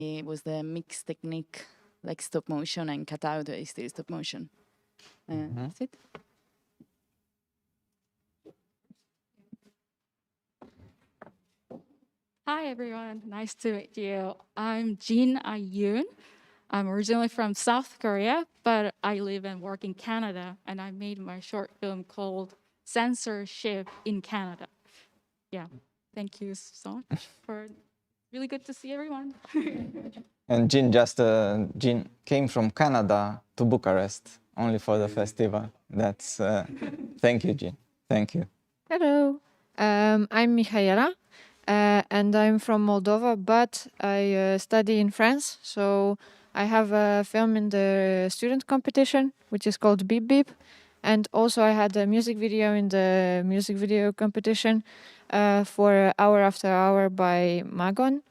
it was the mixed technique, like stop motion, and cutout is still stop motion. That's it. Hi, everyone. Nice to meet you. I'm Jin Ayun. I'm originally from South Korea, but I live and work in Canada, and I made my short film called Censorship in Canada. Yeah, thank you so much for really good to see everyone. And Jin came from Canada to Bucharest only for the festival. That's thank you, Jin. Thank you. Hello, I'm Mihaela, and I'm from Moldova, but I study in France. So I have a film in the student competition, which is called Beep Beep. And also I had a music video in the music video competition for Hour After Hour by Magon.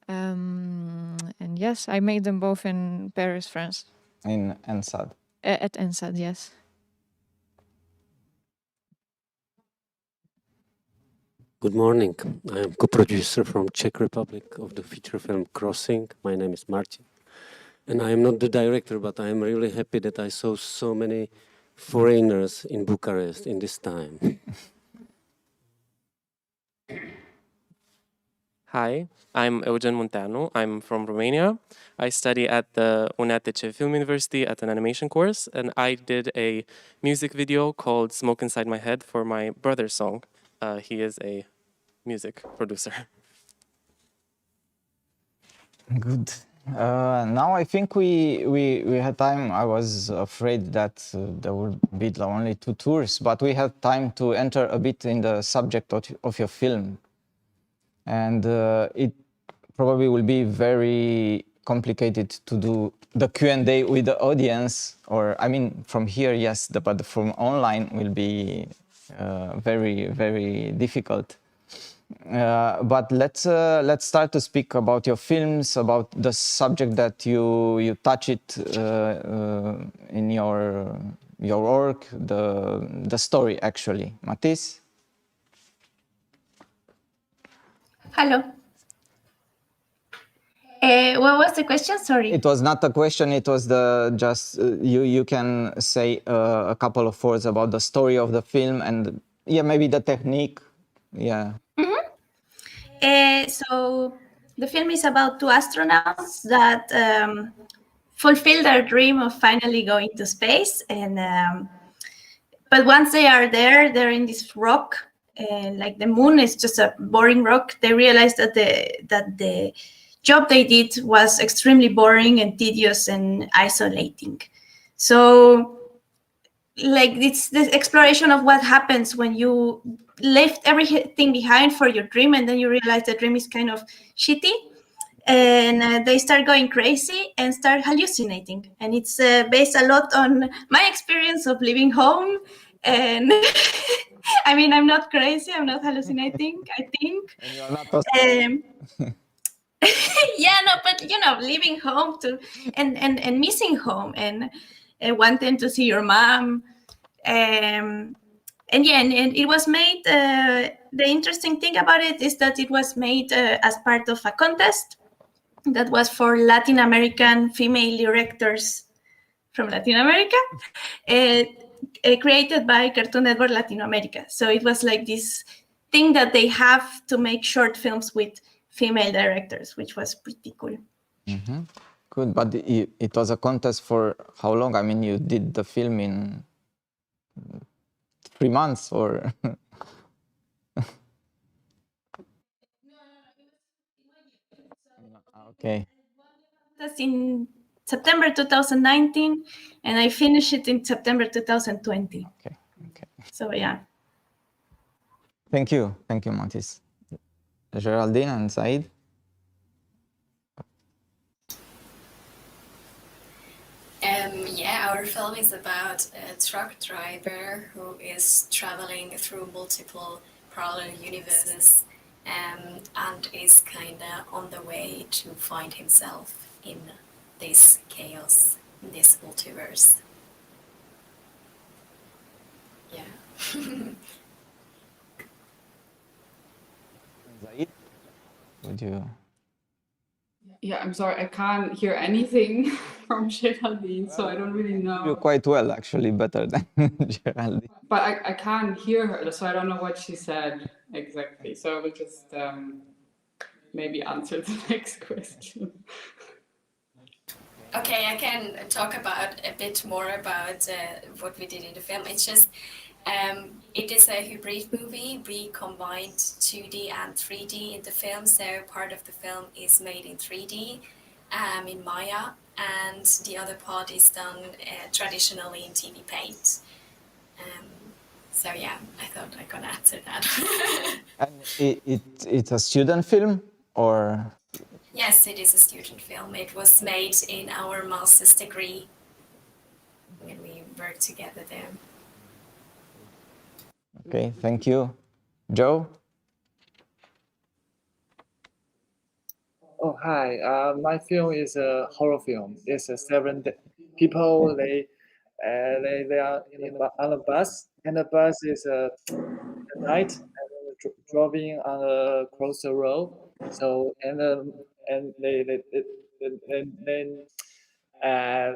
And yes, I made them both in Paris, France. In NSAD. At NSAD, yes. Good morning. I am co-producer from Czech Republic of the feature film Crossing. My name is Martin. And I am not the director, but I am really happy that I saw so many foreigners in Bucharest in this time. Hi, I'm Eugen Munteanu. I'm from Romania. I study at the UNETice Film University at an animation course, and I did a music video called Smoke Inside My Head for my brother's song. He is a music producer. Good. Now I think we had time. I was afraid that there would be only 2 tours, but we had time to enter a bit in the subject of your film. And it probably will be very complicated to do the Q&A with the audience, or I mean from here, yes, but from online will be very, very difficult. But let's start to speak about your films, about the subject that you touch it in your work, the story actually. Mathis? Hello. What was the question? Sorry. It was not a question. It was just you can say a couple of words about the story of the film and yeah, maybe the technique. Yeah. So the film is about 2 astronauts that fulfill their dream of finally going to space, and but once they are there, they're in this rock, and like the moon is just a boring rock. They realize that the job they did was extremely boring and tedious and isolating. So like it's the exploration of what happens when you left everything behind for your dream, and then you realize the dream is kind of shitty, and they start going crazy and start hallucinating. And it's based a lot on my experience of leaving home. And I mean, I'm not crazy, I'm not hallucinating, I think. And you're not yeah, no, but you know, leaving home and missing home and wanting to see your mom. And yeah, and it was made, the interesting thing about it is that it was made as part of a contest that was for Latin American female directors from Latin America, created by Cartoon Network Latin America. So it was like this thing that they have to make short films with female directors, which was pretty cool. Mm-hmm. Good, but it was a contest for how long? I mean, you did the film in 3 months or? Okay. That's in September 2019, and I finished it in September 2020. Okay. So yeah. Thank you, Mathis. Geraldine and Said. Yeah, our film is about a truck driver who is traveling through multiple parallel universes and is kind of on the way to find himself in this chaos, in this multiverse. Yeah. Said, would you? Yeah, I'm sorry, I can't hear anything from Geraldine, so I don't really know. You quite well, actually, better than Geraldine. But I can't hear her, so I don't know what she said exactly. So I will just maybe answer the next question. Okay, I can talk about a bit more about what we did in the film. It's just, it is a hybrid movie. We combined 2D and 3D in the film. So part of the film is made in 3D, in Maya, and the other part is done traditionally in TV Paint. So yeah, I thought I could answer that. And it's a student film, or? Yes, it is a student film. It was made in our master's degree when we worked together there. Okay, thank you. Joe? Oh, hi. My film is a horror film. It's a people. They are on a bus, and the bus is at night and driving on a cross the road. So and then a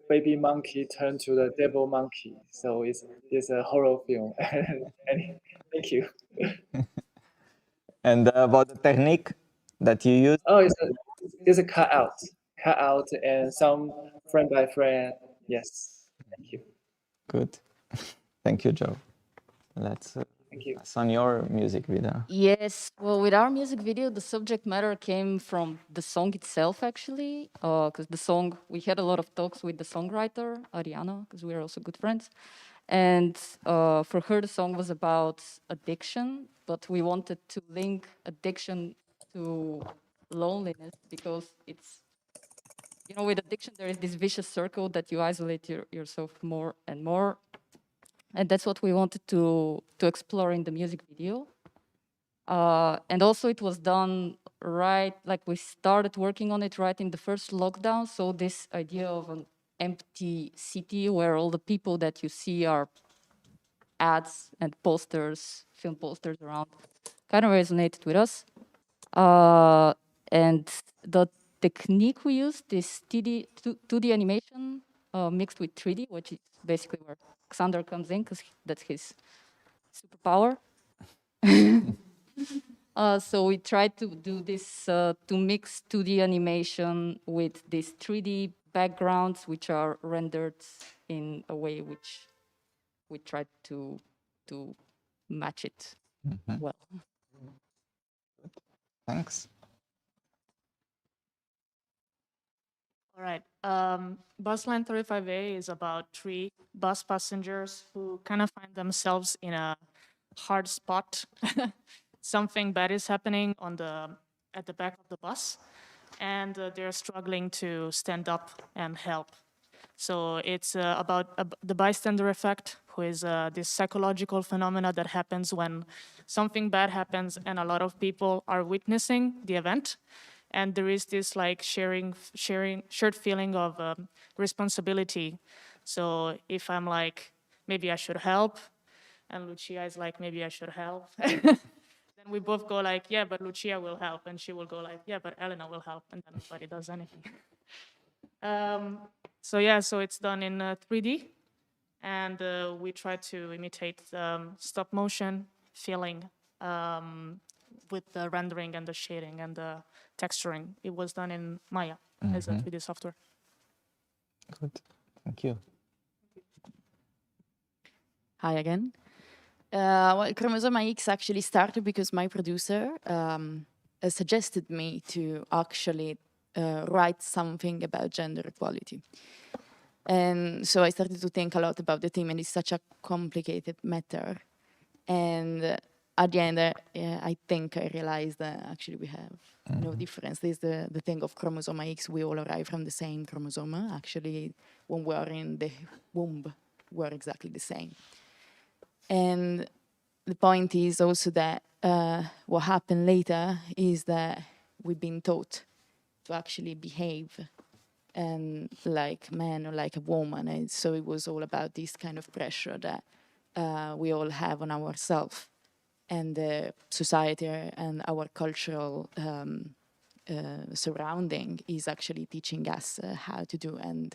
baby monkey turned to the devil monkey. So it's a horror film. Thank you. And about the technique that you use? Oh, it's a cut out, and some frame by frame. Yes, thank you. Good. Thank you, Joe. Let's Thank you. pass on your music video. Yes, well, with our music video, the subject matter came from the song itself, actually, because the song, we had a lot of talks with the songwriter, Ariana, because we are also good friends. And for her, the song was about addiction, but we wanted to link addiction to loneliness because it's, you know, with addiction, there is this vicious circle that you isolate yourself more and more. And that's what we wanted to explore in the music video. And also it was done right, like we started working on it right in the first lockdown. So this idea of an empty city where all the people that you see are ads and posters, film posters around, kind of resonated with us. And the technique we used is 2D animation mixed with 3D, which is basically where Xander comes in, because that's his superpower. So we tried to do this, to mix 2D animation with these 3D backgrounds, which are rendered in a way which we tried to match it well. Thanks. All right. Bus Line 35A is about 3 bus passengers who kind of find themselves in a hard spot. Something bad is happening at the back of the bus, and they're struggling to stand up and help. So it's about the bystander effect, who is this psychological phenomena that happens when something bad happens and a lot of people are witnessing the event. And there is this like shared feeling of responsibility. So if I'm like, maybe I should help, and Lucia is like, maybe I should help, then we both go like, yeah, but Lucia will help, and she will go like, yeah, but Elena will help, and then nobody does anything. So yeah, so it's done in 3D, and we try to imitate stop motion feeling with the rendering and the shading and the texturing. It was done in Maya as a 3D software. Good, thank you. Hi again. Well, Chromosome X actually started because my producer suggested me to actually write something about gender equality. And so I started to think a lot about the theme, and it's such a complicated matter. And at the end, I think I realized that actually we have no difference. There's the thing of chromosome X, we all arrive from the same chromosome. Actually, when we are in the womb, we're exactly the same. And the point is also that what happened later is that we've been taught to actually behave like man or like a woman. And so it was all about this kind of pressure that we all have on ourselves, and the society and our cultural surrounding is actually teaching us how to do. And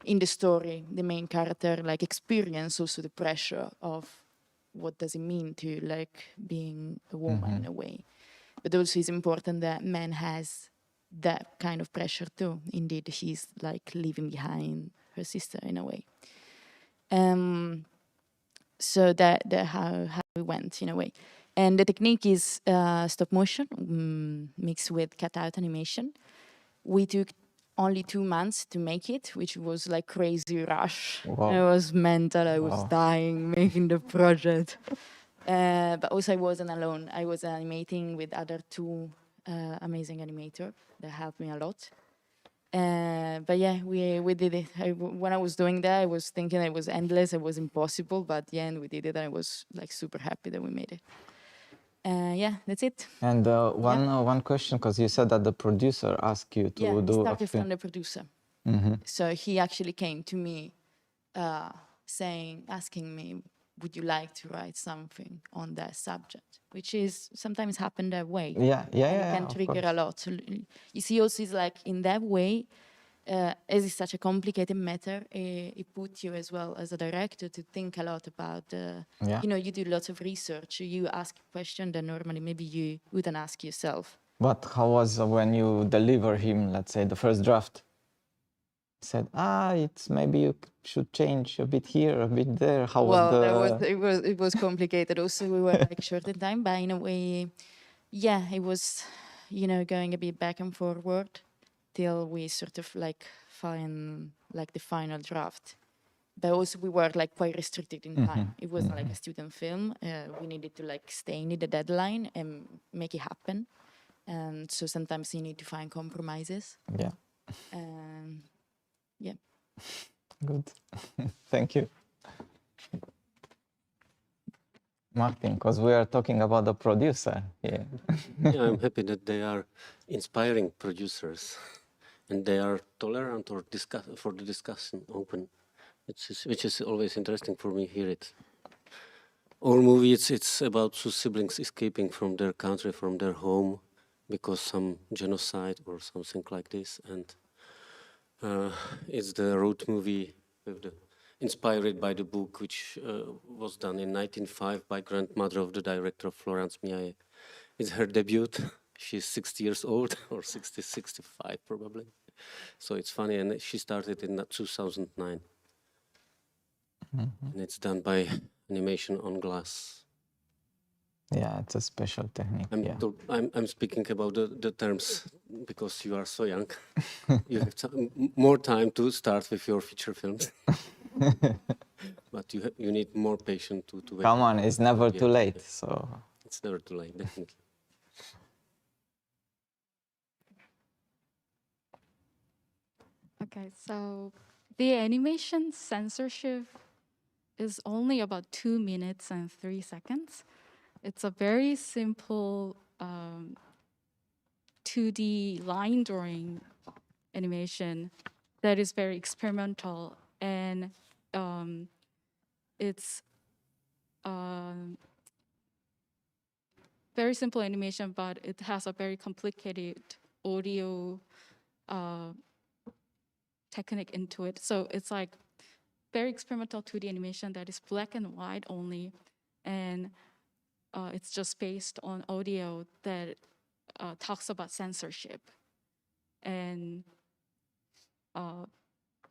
in the story, the main character like experience also the pressure of what does it mean to like being a woman in a way. But also it's important that man has that kind of pressure too. Indeed, she's like leaving behind her sister in a way. So that how we went in a way. And the technique is stop motion mixed with cutout animation. We took only 2 months to make it, which was like crazy rush. Wow. It was mental. I was Wow. dying making the project. But also I wasn't alone. I was animating with other 2 amazing animators that helped me a lot. But yeah, we did it. When I was doing that, I was thinking it was endless, it was impossible, but at the end we did it and I was like super happy that we made it. Yeah, that's it. And one question, because you said that the producer asked you to Yeah, it do a started film. from the producer. Mhm. So he actually came to me asking me, would you like to write something on that subject? Which is sometimes happen that way. Yeah, yeah, And yeah, it can of trigger course. a lot. So you see also it's like in that way, as it's such a complicated matter, it puts you as well as a director to think a lot about, Yeah. you know, you do lots of research, you ask a question that normally maybe you wouldn't ask yourself. But how was when you deliver him, let's say, the first draft? Said, it's maybe you should change a bit here, a bit there. How was Well, the... it was complicated. Also, we were like short in time, but in a way, yeah, it was, you know, going a bit back and forward till we sort of like find like the final draft. But also we were like quite restricted in time. It wasn't like a student film. We needed to like stay in the deadline and make it happen. And so sometimes you need to find compromises. Yeah, Yeah. good. Thank you. Martin, because we are talking about the producer here. Yeah, I'm happy that they are inspiring producers and they are tolerant or for the discussion open, which is always interesting for me hear it. Our movie, it's about 2 siblings escaping from their country, from their home, because some genocide or something like this. And it's the road movie inspired by the book, which was done in 1905 by grandmother of the director, Florence Miaje. It's her debut. She's 60 years old, or 60, 65 probably. So it's funny, and she started in 2009. And it's done by animation on glass. Yeah, it's a special technique. I'm speaking about the terms because you are so young. You have more time to start with your feature films. But you need more patience to wait. Come on, it's never too late. So it's never too late, definitely. Okay, so the animation censorship is only about 2 minutes and 3 seconds. It's a very simple 2D line drawing animation that is very experimental, and it's very simple animation, but it has a very complicated audio technique into it. So it's like very experimental 2D animation that is black and white only, and it's just based on audio that talks about censorship. And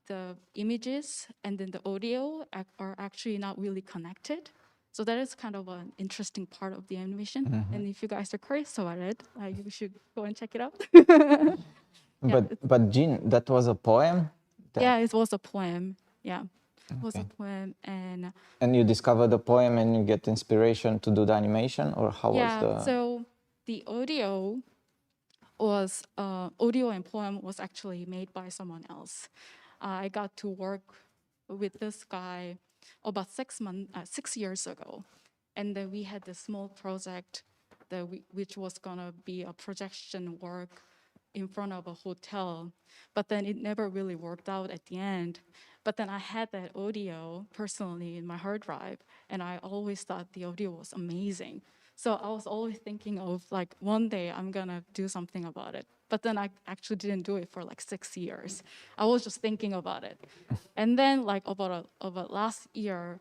the images and then the audio are actually not really connected. So that is kind of an interesting part of the animation. And if you guys are curious about it, you should go and check it out. But Jean, that was a poem? Yeah, it was a poem. Yeah, it was a poem. And you discover the poem and you get inspiration to do the animation, or how was the... Yeah, so the audio was, audio and poem was actually made by someone else. I got to work with this guy about 6 years ago. And then we had this small project which was gonna be a projection work in front of a hotel, but then it never really worked out at the end. But then I had that audio personally in my hard drive, and I always thought the audio was amazing. So I was always thinking of like one day I'm gonna do something about it. But then I actually didn't do it for like 6 years. I was just thinking about it. And then like about last year,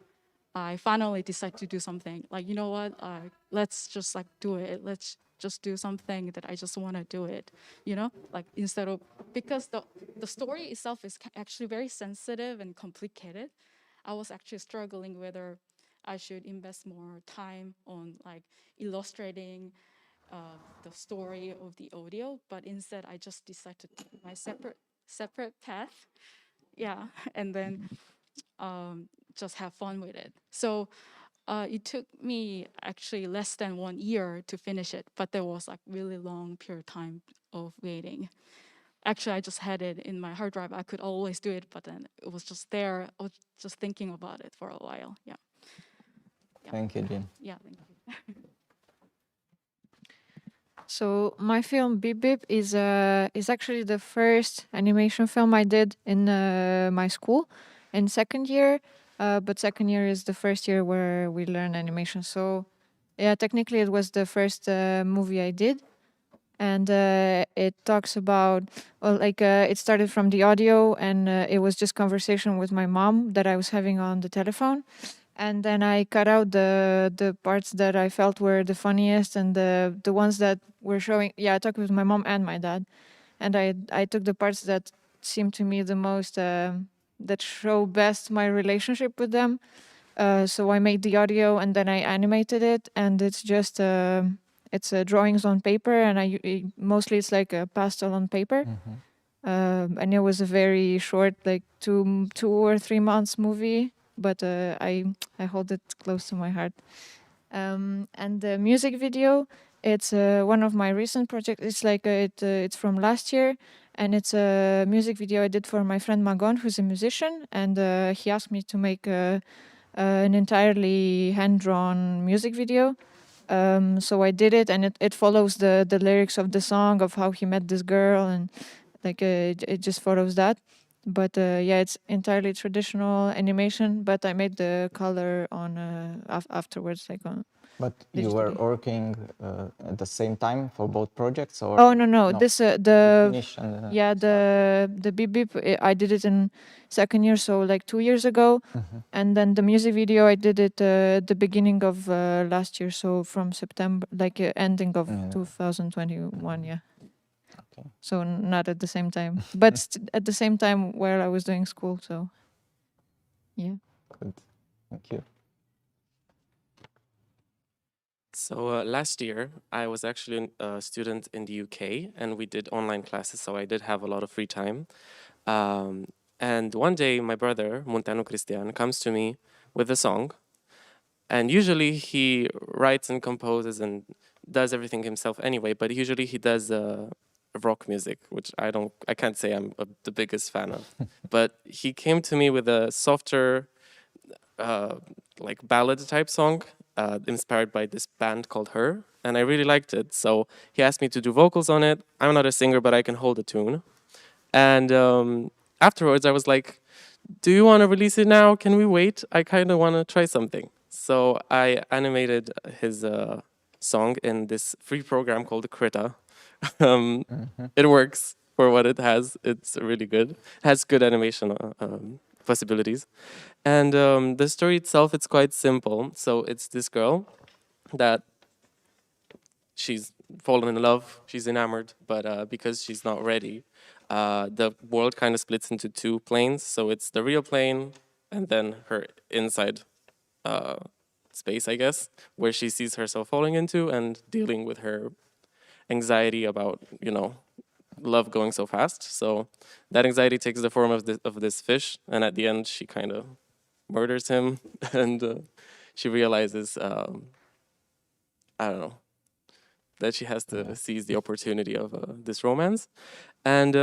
I finally decided to do something. Like, you know what, let's just like do it. Let's just do something that I just want to do it, you know? Like instead of, because the story itself is actually very sensitive and complicated. I was actually struggling whether I should invest more time on like illustrating the story of the audio, but instead I just decided to take my separate path. Yeah, and then just have fun with it. So it took me actually less than 1 year to finish it, but there was like really long period of time of waiting. Actually, I just had it in my hard drive. I could always do it, but then it was just there. I was just thinking about it for a while. Yeah. Thank you, Jean. Yeah, thank you. So my film Beep Beep is actually the first animation film I did in my school in second year, but second year is the first year where we learn animation. So yeah, technically it was the first movie I did, and it talks about, well, like it started from the audio, and it was just conversation with my mom that I was having on the telephone. And then I cut out the parts that I felt were the funniest and the ones that were showing. Yeah, I talked with my mom and my dad, and I took the parts that seemed to me the most that show best my relationship with them. So I made the audio and then I animated it, and it's just it's drawings on paper, and mostly it's like a pastel on paper. And it was a very short, like 2 or 3 months movie, but I hold it close to my heart. And the music video, it's one of my recent projects. It's like it's from last year, and it's a music video I did for my friend Magon, who's a musician, and he asked me to make an entirely hand-drawn music video. So I did it, and it follows the lyrics of the song of how he met this girl, and like it just follows that. But yeah, it's entirely traditional animation, but I made the color on afterwards, like on. But you were digitally. working at the same time for both projects, or? Oh no. This the finish and, yeah, the Beep Beep, I did it in second year, so like 2 years ago. And then the music video I did it the beginning of last year, so from September, like ending of 2021. Yeah. Okay. So not at the same time, but at the same time where I was doing school. So yeah. Good. Thank you. So last year, I was actually a student in the UK, and we did online classes, so I did have a lot of free time. And one day, my brother, Munteanu Cristian, comes to me with a song, and usually he writes and composes and does everything himself anyway, but usually he does rock music, which I can't say I'm the biggest fan of. But he came to me with a softer, like ballad type song, inspired by this band called Her, and I really liked it. So he asked me to do vocals on it. I'm not a singer, but I can hold a tune. And afterwards, I was like, do you want to release it now? Can we wait? I kind of want to try something. So I animated his song in this free program called Krita. It works for what it has. It's really good. It has good animation possibilities. And the story itself, it's quite simple. So it's this girl that she's fallen in love, she's enamored, but because she's not ready, the world kind of splits into two planes. So it's the real plane and then her inside space, I guess, where she sees herself falling into and dealing with her anxiety about, love going so fast. So that anxiety takes the form of this fish, and at the end she kind of murders him, and she realizes, I don't know, that she has to seize the opportunity of this romance. And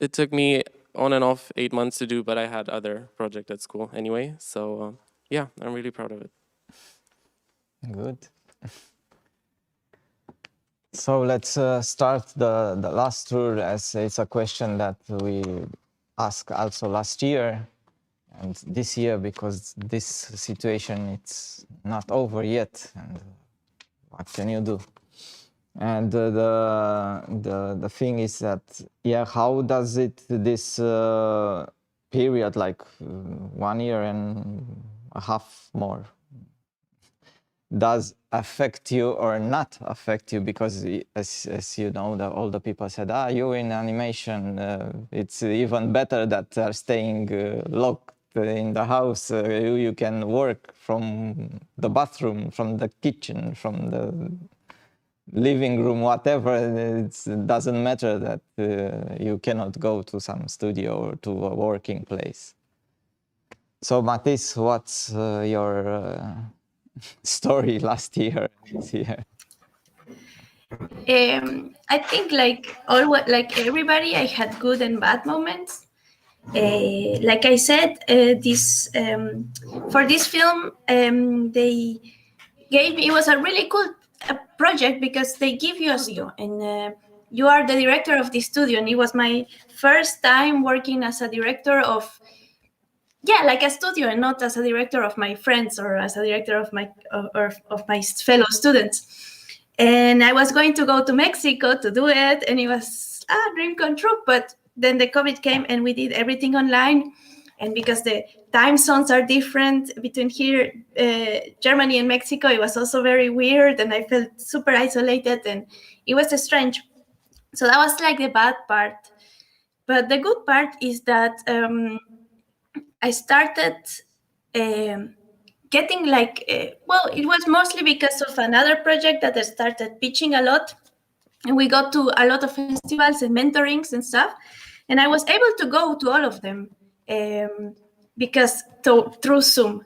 it took me on and off 8 months to do, but I had other projects at school anyway. So yeah, I'm really proud of it. Good. So let's start the last rule, as it's a question that we asked also last year and this year, because this situation, it's not over yet. And what can you do? And the thing is that, yeah, how does it, this period, like 1 year and a half more, does affect you or not affect you? Because as you know, all the people said, you in animation, it's even better that they're staying locked in the house. You can work from the bathroom, from the kitchen, from the living room, whatever. It doesn't matter that you cannot go to some studio or to a working place. So Mathis, what's your story last year, this year? I think like everybody, I had good and bad moments. Like I said, for this film, they gave me, it was a really cool project because they give you a studio and you are the director of the studio, and it was my first time working as a director of, like a studio, and not as a director of my friends or as a director of my fellow students. And I was going to go to Mexico to do it, and it was a dream come true. But then the COVID came and we did everything online. And because the time zones are different between here, Germany and Mexico, it was also very weird, and I felt super isolated, and it was strange. So that was like the bad part. But the good part is that I started getting like, it was mostly because of another project that I started pitching a lot. And we got to a lot of festivals and mentorings and stuff. And I was able to go to all of them because through Zoom.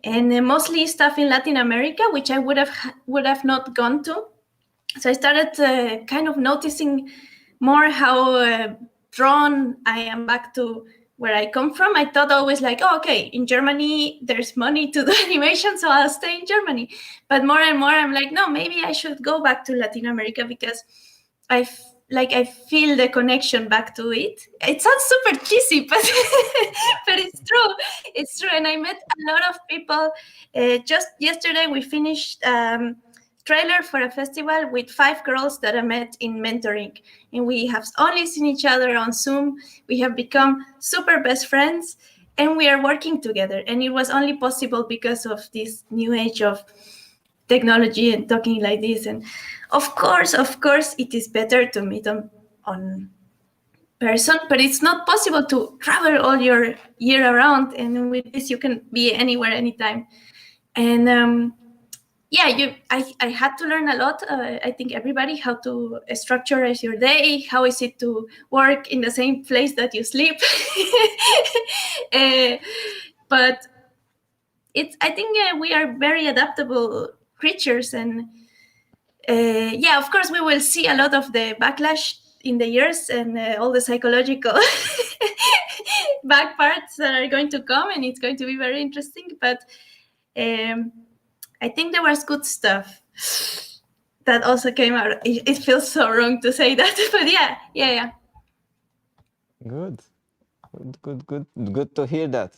And mostly stuff in Latin America, which I would have not gone to. So I started kind of noticing more how drawn I am back to where I come from. I thought always like, okay, in Germany, there's money to do animation, so I'll stay in Germany. But more and more, I'm like, no, maybe I should go back to Latin America because I feel the connection back to it. It sounds super cheesy, but but it's true. It's true. And I met a lot of people. Just yesterday, we finished trailer for a festival with 5 girls that I met in mentoring, and we have only seen each other on Zoom. We have become super best friends, and we are working together. And it was only possible because of this new age of technology and talking like this. And of course, it is better to meet on person, but it's not possible to travel all your year around. And with this, you can be anywhere, anytime. And I had to learn a lot. I think everybody, how to structure your day. How is it to work in the same place that you sleep? But I think we are very adaptable creatures, and of course we will see a lot of the backlash in the years and all the psychological back parts that are going to come, and it's going to be very interesting. But I think there was good stuff that also came out. It feels so wrong to say that, but yeah. Good to hear that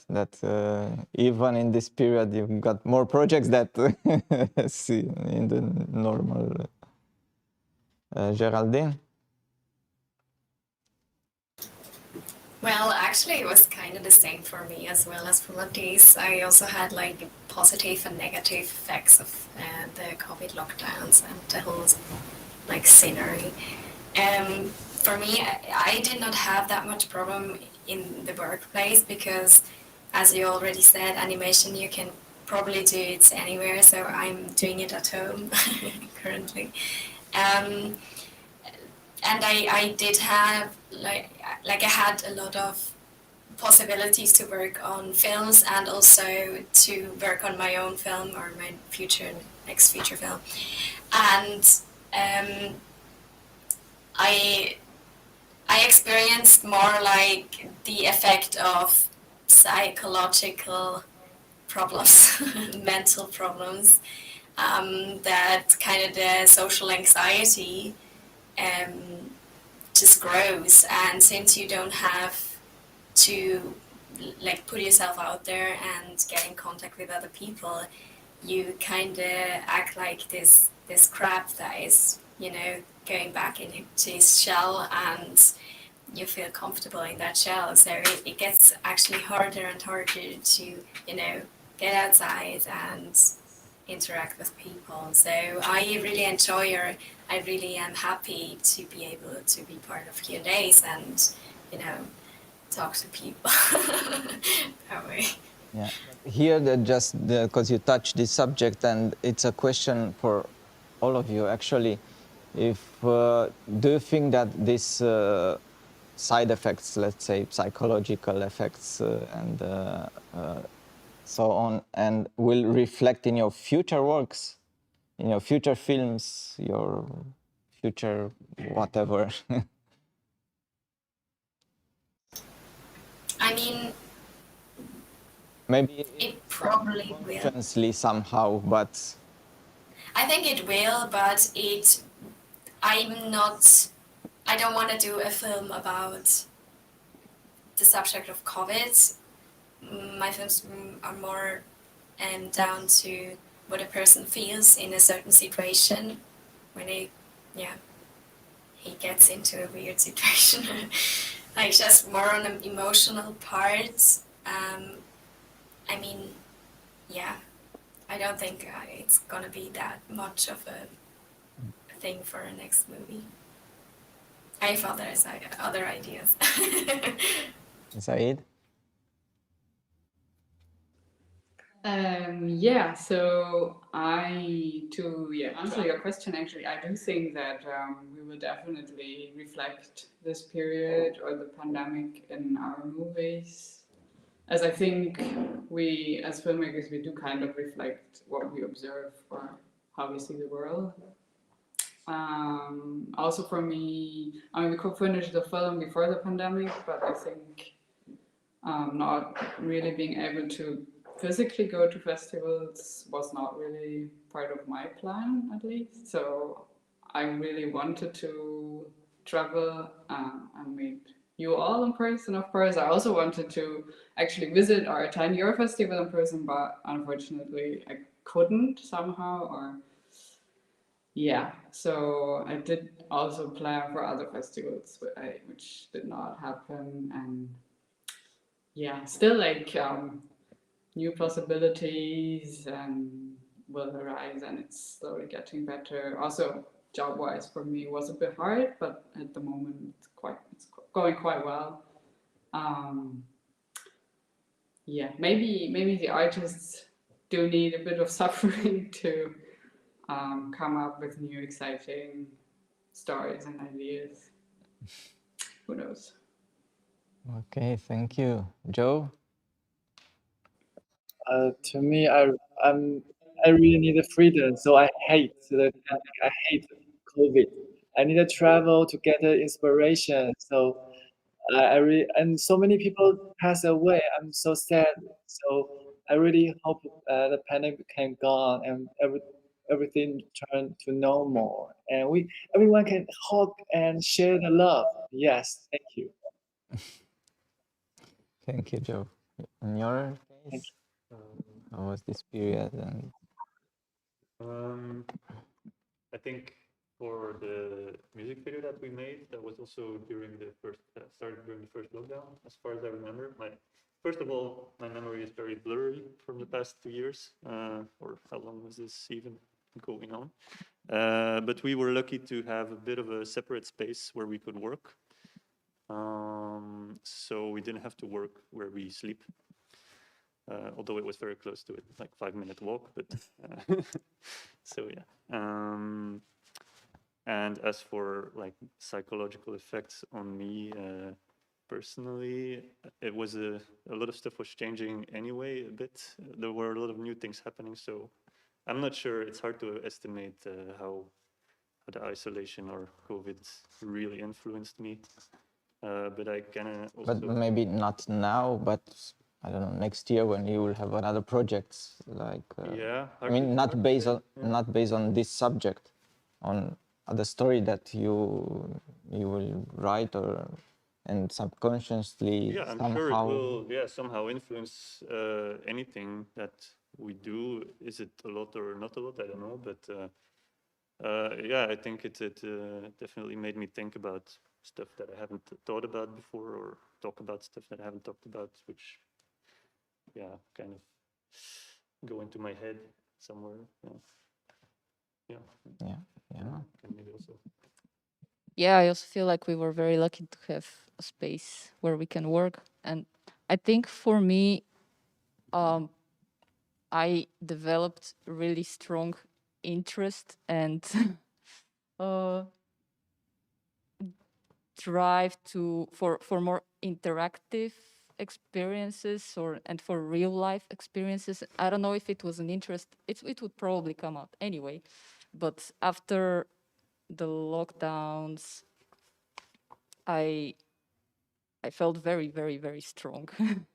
even in this period you've got more projects that see in the normal. Geraldine? Well, actually, it was kind of the same for me as well as for Mathis. I also had like positive and negative effects of the COVID lockdowns and the whole like scenery. For me, I did not have that much problem in the workplace because, as you already said, animation, you can probably do it anywhere. So I'm doing it at home currently. And I did have like I had a lot of possibilities to work on films and also to work on my own film or my next feature film. And I experienced more like the effect of psychological problems, mental problems, that kind of the social anxiety just grows. And since you don't have to like put yourself out there and get in contact with other people, you kind of act like this this crab that is, you know, going back into his shell, and you feel comfortable in that shell. So it gets actually harder and harder to, you know, get outside and interact with people. So I really enjoy, or I really am happy to be able to be part of Q&As and, you know, talk to people that way. Yeah, here that just because you touched this subject, and it's a question for all of you actually. If do you think that this side effects, let's say psychological effects and so on, and will reflect in your future works, in your future films, your future whatever? I mean, Maybe it probably will. consciously somehow, but I think it will, but I don't want to do a film about the subject of COVID. My films are more down to what a person feels in a certain situation when he gets into a weird situation. Like just more on an emotional part. I mean, yeah, I don't think it's gonna be that much of a thing for a next movie. I have other ideas. Said? Yeah, so to answer your question, actually, I do think that we will definitely reflect this period or the pandemic in our movies. As I think we, as filmmakers, we do kind of reflect what we observe or how we see the world. Also for me, I mean, we could finish the film before the pandemic, but I think not really being able to physically go to festivals was not really part of my plan, at least. So I really wanted to travel and meet you all in person, of course. I also wanted to actually visit or attend your festival in person, but unfortunately I couldn't somehow, or yeah. So I did also plan for other festivals, which did not happen, and yeah, still like new possibilities will arise, and it's slowly getting better. Also, job-wise for me it was a bit hard, but at the moment it's going quite well. Yeah, maybe the artists do need a bit of suffering to come up with new exciting stories and ideas. Who knows? Okay, thank you. Joe? To me, I really need the freedom, so I hate COVID. I need to travel to get the inspiration. So I really, and so many people pass away. I'm so sad. So I really hope the pandemic can gone and everything turn to normal, and everyone can hug and share the love. Yes, thank you. Thank you, Joe. In your Thank case, how was this period? And I think for the music video that we made, that was also during the started during the first lockdown, as far as I remember. First of all, my memory is very blurry from the past 2 years, or how long was this even going on? But we were lucky to have a bit of a separate space where we could work. So we didn't have to work where we sleep. Although it was very close to it, like 5-minute walk, but so yeah. And as for like psychological effects on me personally, it was a lot of stuff was changing anyway a bit. There were a lot of new things happening, so I'm not sure. It's hard to estimate how the isolation or COVID really influenced me. But I kind of also... But maybe not now, but I don't know, next year when you will have another project, like yeah, I mean, not based on this subject, on the story that you will write, or and subconsciously yeah, I'm somehow. sure it will somehow influence anything that we do. Is it a lot or not a lot? I don't know, but Yeah, I think it definitely made me think about stuff that I haven't thought about before, or talk about stuff that I haven't talked about, which, yeah, kind of go into my head somewhere. Yeah. And maybe also. Yeah, I also feel like we were very lucky to have a space where we can work. And I think for me, I developed really strong interest and drive for more interactive experiences and for real life experiences. I don't know if it was an interest. It would probably come out anyway. But after the lockdowns, I felt very, very, very strong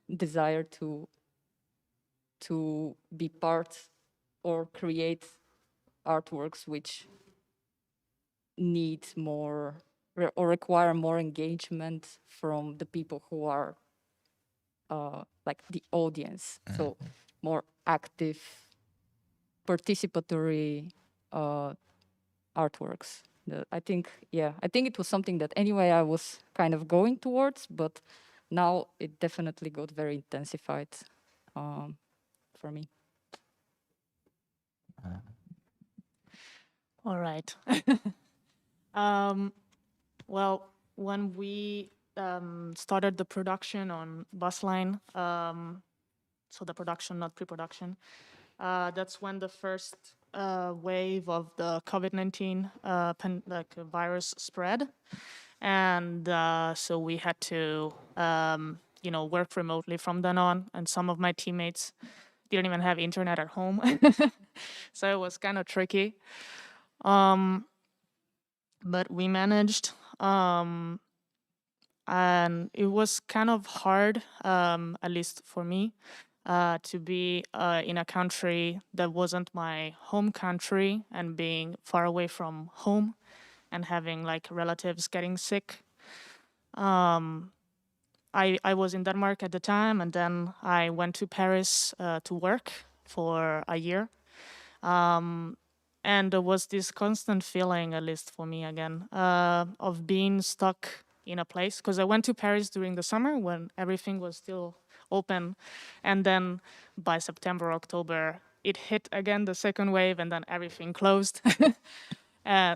desire to be part or create artworks which need more or require more engagement from the people who are like the audience. So more active, participatory artworks. I think it was something that anyway I was kind of going towards, but now it definitely got very intensified for me. All right. Well, when we started the production on Busline, so the production, not pre-production, that's when the first wave of the COVID-19 virus spread. And so we had to, work remotely from then on. And some of my teammates didn't even have internet at home. So it was kind of tricky. But we managed. And it was kind of hard, at least for me, to be in a country that wasn't my home country and being far away from home and having like relatives getting sick. I was in Denmark at the time, and then I went to Paris to work for a year. And there was this constant feeling, at least for me again, of being stuck in a place. Because I went to Paris during the summer when everything was still open. And then by September, October, it hit again, the second wave, and then everything closed.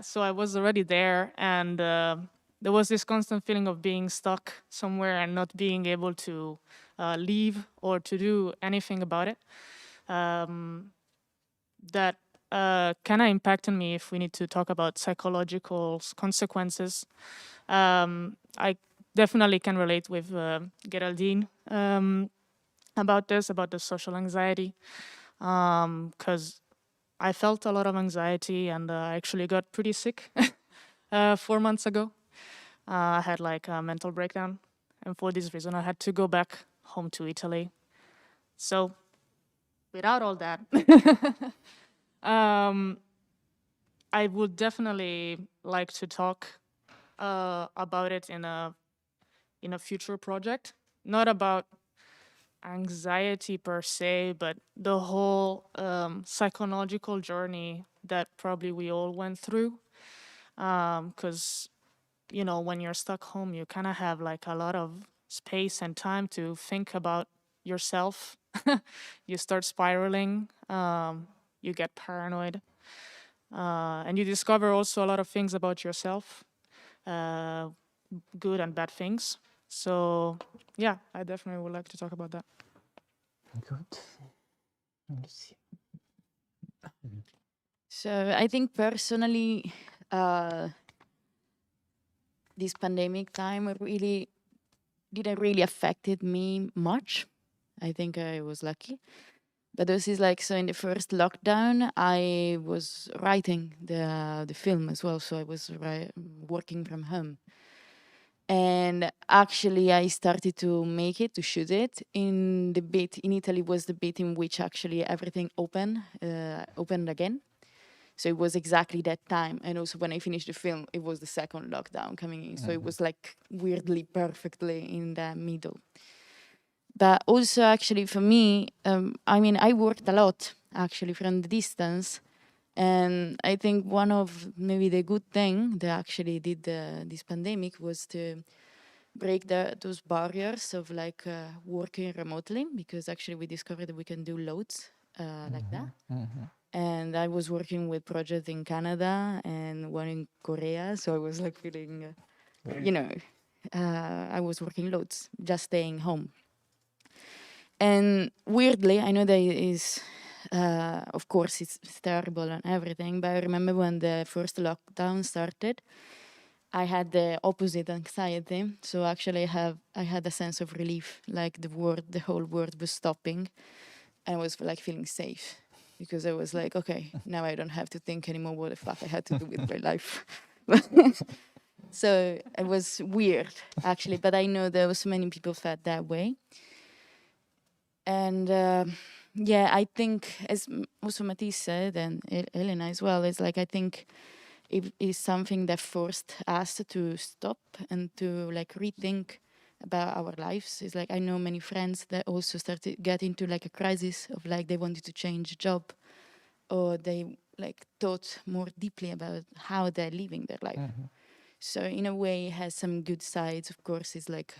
So I was already there, and there was this constant feeling of being stuck somewhere and not being able to leave or to do anything about it. That kind of impacted me if we need to talk about psychological consequences. I definitely can relate with Geraldine about this, about the social anxiety, because I felt a lot of anxiety, and I actually got pretty sick 4 months ago. I had like a mental breakdown, and for this reason I had to go back home to Italy. So without all that, I would definitely like to talk about it in a future project, not about anxiety per se, but the whole psychological journey that probably we all went through. Because, when you're stuck home, you kind of have like a lot of space and time to think about yourself. You start spiraling, you get paranoid, and you discover also a lot of things about yourself, good and bad things. So yeah, I definitely would like to talk about that. Good. So I think personally, this pandemic time didn't really affected me much. I think I was lucky. But this is like, so in the first lockdown, I was writing the film as well. So I was working from home. And actually, I started to shoot it in the bit in Italy was the bit in which actually everything opened again. So it was exactly that time. And also when I finished the film, it was the second lockdown coming in. So it was like weirdly perfectly in the middle. But also actually for me, I worked a lot actually from the distance. And I think one of maybe the good thing they actually did this pandemic was to break those barriers of like working remotely, because actually we discovered that we can do loads like that. And I was working with projects in Canada and one in Korea, so I was like feeling, I was working loads, just staying home. And weirdly, I know that it is, of course, it's terrible and everything, but I remember when the first lockdown started, I had the opposite anxiety. So actually I had a sense of relief, like the whole world was stopping, and I was like feeling safe, because I was like, okay, now I don't have to think anymore what the fuck I had to do with my life. So it was weird, actually, but I know there was so many people felt that way. And yeah, I think, as also Matisse said, and Elena as well, it's like, I think it is something that forced us to stop and to like rethink about our lives. It's like, I know many friends that also started get into like a crisis of like they wanted to change job, or they like thought more deeply about how they're living their life. So in a way it has some good sides. Of course, it's like,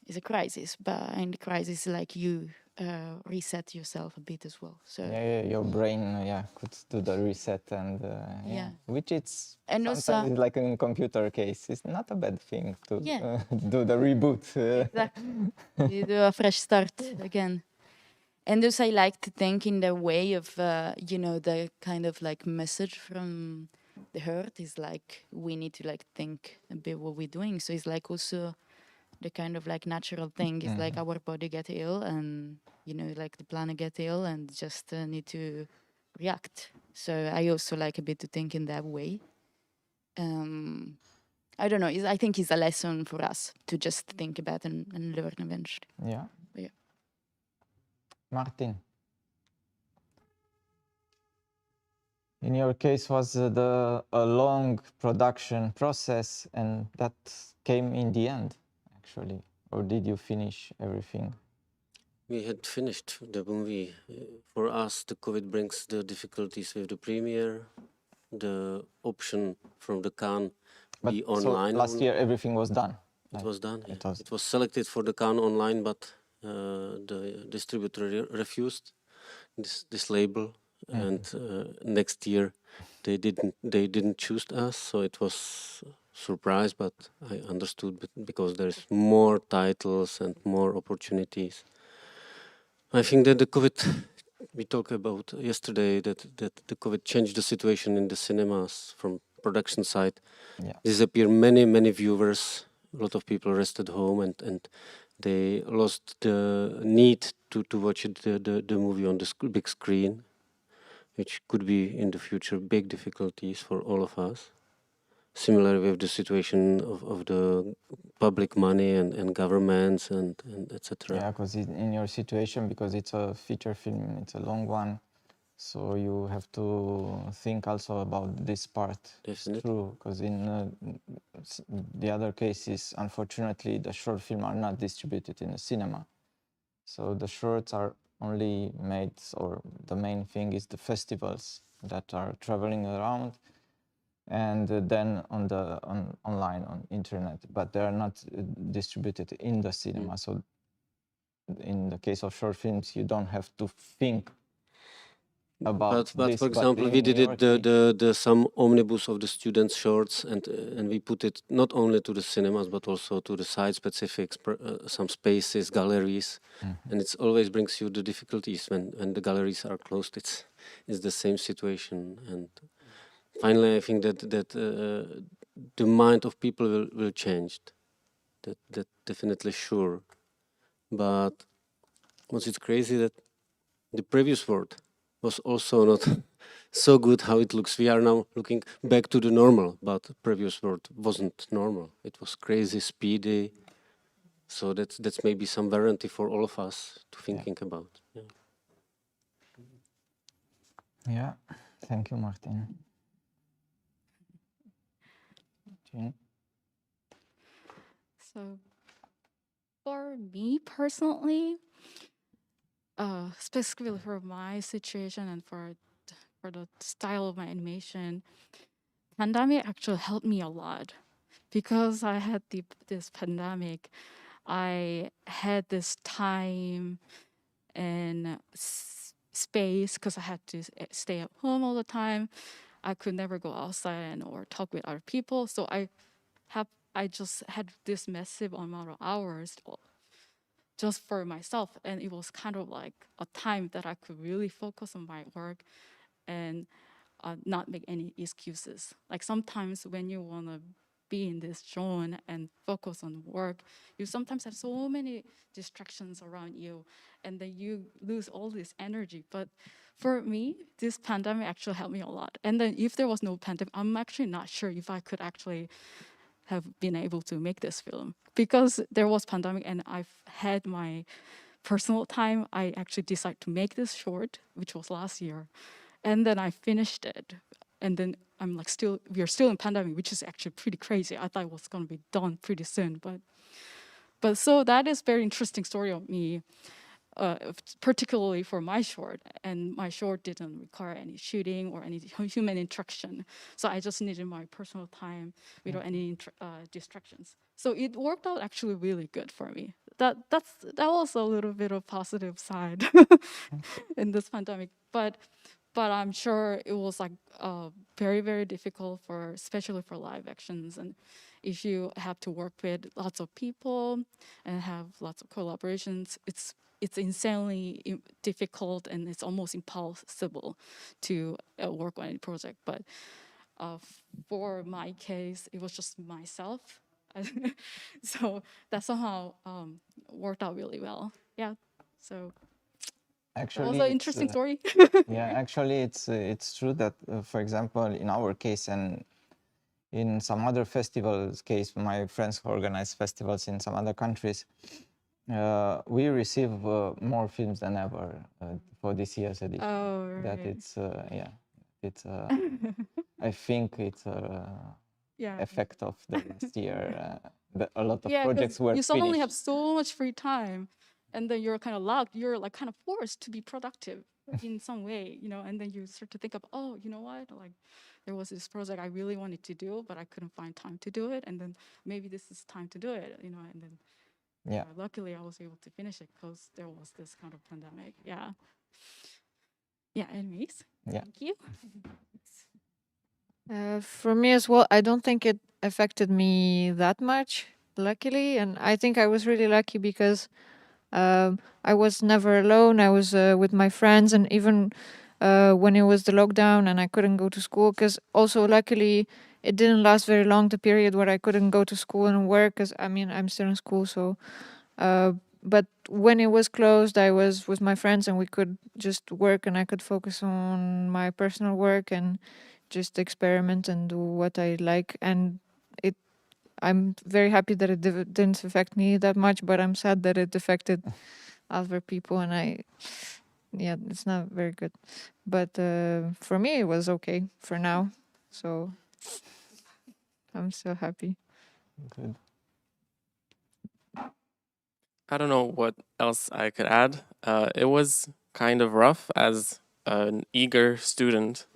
it's a crisis, but in the crisis, like you reset yourself a bit as well. So your brain could do the reset, and which it's and sometimes also, like in computer case, it's not a bad thing to do the reboot. Exactly, you do a fresh start again. And also, I like to think in the way of the kind of like message from the Earth is like, we need to like think a bit what we're doing. So it's like also the kind of like natural thing is like our body get ill, and like the planet get ill, and just need to react. So I also like a bit to think in that way. I don't know. I think it's a lesson for us to just think about and learn eventually. Yeah. But yeah. Martin, in your case, was a long production process, and that came in the end, actually, or did you finish everything? We had finished the movie. For us, the COVID brings the difficulties with the premiere, the option from the Cannes be online. So last year everything was done? It was done, yeah. It was selected for the Cannes online, but the distributor refused this label. And next year they didn't choose us, so it was surprise, but I understood, because there's more titles and more opportunities. I think that the COVID, we talked about yesterday, that the COVID changed the situation in the cinemas from production side. Disappear many viewers. A lot of people rested home, and they lost the need to watch the movie on the big screen, which could be in the future big difficulties for all of us. Similar with the situation of the public money and governments and etc. Yeah, because in your situation, because it's a feature film, it's a long one, so you have to think also about this part. Definitely. True, because in the other cases, unfortunately, the short film are not distributed in the cinema. So the shorts are only made, or the main thing is the festivals that are traveling around, and then online on internet, but they are not distributed in the cinema. So in the case of short films, you don't have to think about but this. For example, we did it the some omnibus of the students' shorts, and we put it not only to the cinemas but also to the site specifics, some spaces, galleries, and it always brings you the difficulties when the galleries are closed. It's the same situation, and finally, I think that the mind of people will change. That definitely sure. But what's it crazy that the previous world was also not so good how it looks. We are now looking back to the normal, but the previous world wasn't normal. It was crazy, speedy. So that's maybe some variety for all of us to thinking about. Yeah, thank you, Martin. Jean? So for me personally, specifically for my situation and for for the style of my animation, pandemic actually helped me a lot because I had this pandemic. I had this time and space because I had to stay at home all the time. I could never go outside or talk with other people. So I just had this massive amount of hours just for myself. And it was kind of like a time that I could really focus on my work and not make any excuses. Like sometimes when you want to be in this zone and focus on work, you sometimes have so many distractions around you, and then you lose all this energy. But for me, this pandemic actually helped me a lot. And then if there was no pandemic, I'm actually not sure if I could actually have been able to make this film, because there was pandemic and I've had my personal time. I actually decided to make this short, which was last year, and then I finished it. And then I'm like, we're still in pandemic, which is actually pretty crazy. I thought it was going to be done pretty soon, but so that is very interesting story of me, particularly for my short. And my short didn't require any shooting or any human interaction, so I just needed my personal time without any distractions. So it worked out actually really good for me. That was a little bit of positive side in this pandemic, but I'm sure it was like very, very difficult especially for live actions. And if you have to work with lots of people and have lots of collaborations, it's insanely difficult, and it's almost impossible to work on any project. But for my case, it was just myself. So that somehow worked out really well. Yeah, so. Actually, also interesting story. Yeah, actually, it's true that, for example, in our case and in some other festivals case, my friends who organize festivals in some other countries, we receive more films than ever for this year's edition. Oh, right. That it's I think it's effect of the last year. A lot of projects were you suddenly finished. have so much free time, and then you're kind of locked. You're like kind of forced to be productive in some way, and then you start to think of, oh, you know what, like there was this project I really wanted to do, but I couldn't find time to do it, and then maybe this is time to do it, and then luckily I was able to finish it because there was this kind of pandemic. Anyways, thank you. For me as well, I don't think it affected me that much, luckily. And I think I was really lucky because I was never alone. I was with my friends, and even when it was the lockdown and I couldn't go to school, because also luckily it didn't last very long, the period where I couldn't go to school and work, because I'm still in school. So, but when it was closed, I was with my friends and we could just work, and I could focus on my personal work and just experiment and do what I like. And I'm very happy that it didn't affect me that much, but I'm sad that it affected other people, and it's not very good. But for me, it was okay for now, so I'm so happy. Good. I don't know what else I could add. It was kind of rough as an eager student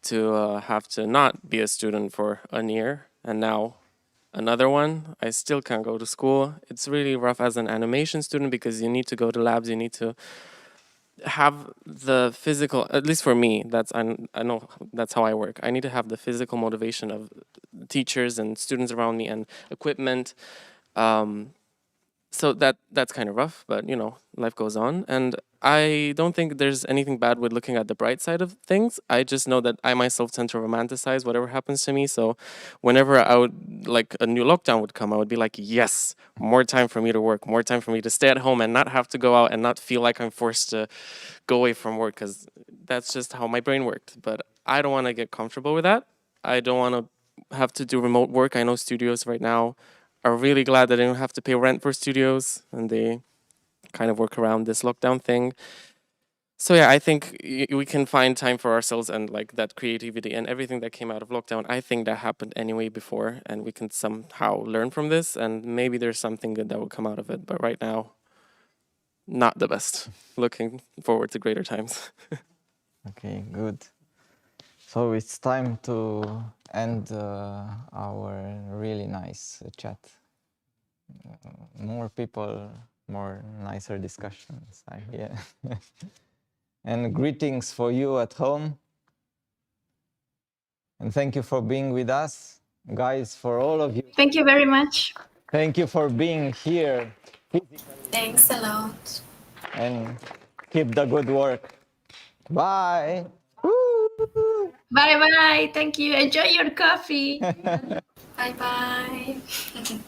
to have to not be a student for a year, and now another one. I still can't go to school. It's really rough as an animation student because you need to go to labs, you need to have the physical, at least for me, I know that's how I work. I need to have the physical motivation of teachers and students around me and equipment. So that's kind of rough, but life goes on. And I don't think there's anything bad with looking at the bright side of things. I just know that I myself tend to romanticize whatever happens to me. So whenever a new lockdown would come, I would be like, yes, more time for me to work, more time for me to stay at home and not have to go out and not feel like I'm forced to go away from work, because that's just how my brain worked. But I don't want to get comfortable with that. I don't want to have to do remote work. I know studios right now are really glad that they don't have to pay rent for studios, and they kind of work around this lockdown thing. So yeah, I think we can find time for ourselves, and like that creativity and everything that came out of lockdown, I think that happened anyway before, and we can somehow learn from this, and maybe there's something good that will come out of it. But right now, not the best. Looking forward to greater times. Okay, good. So it's time to end our really nice chat. More people, more nicer discussions, I hear. And greetings for you at home. And thank you for being with us, guys, for all of you. Thank you very much. Thank you for being here physically. Thanks a lot. And keep the good work. Bye. Bye bye. Thank you. Enjoy your coffee. Bye bye.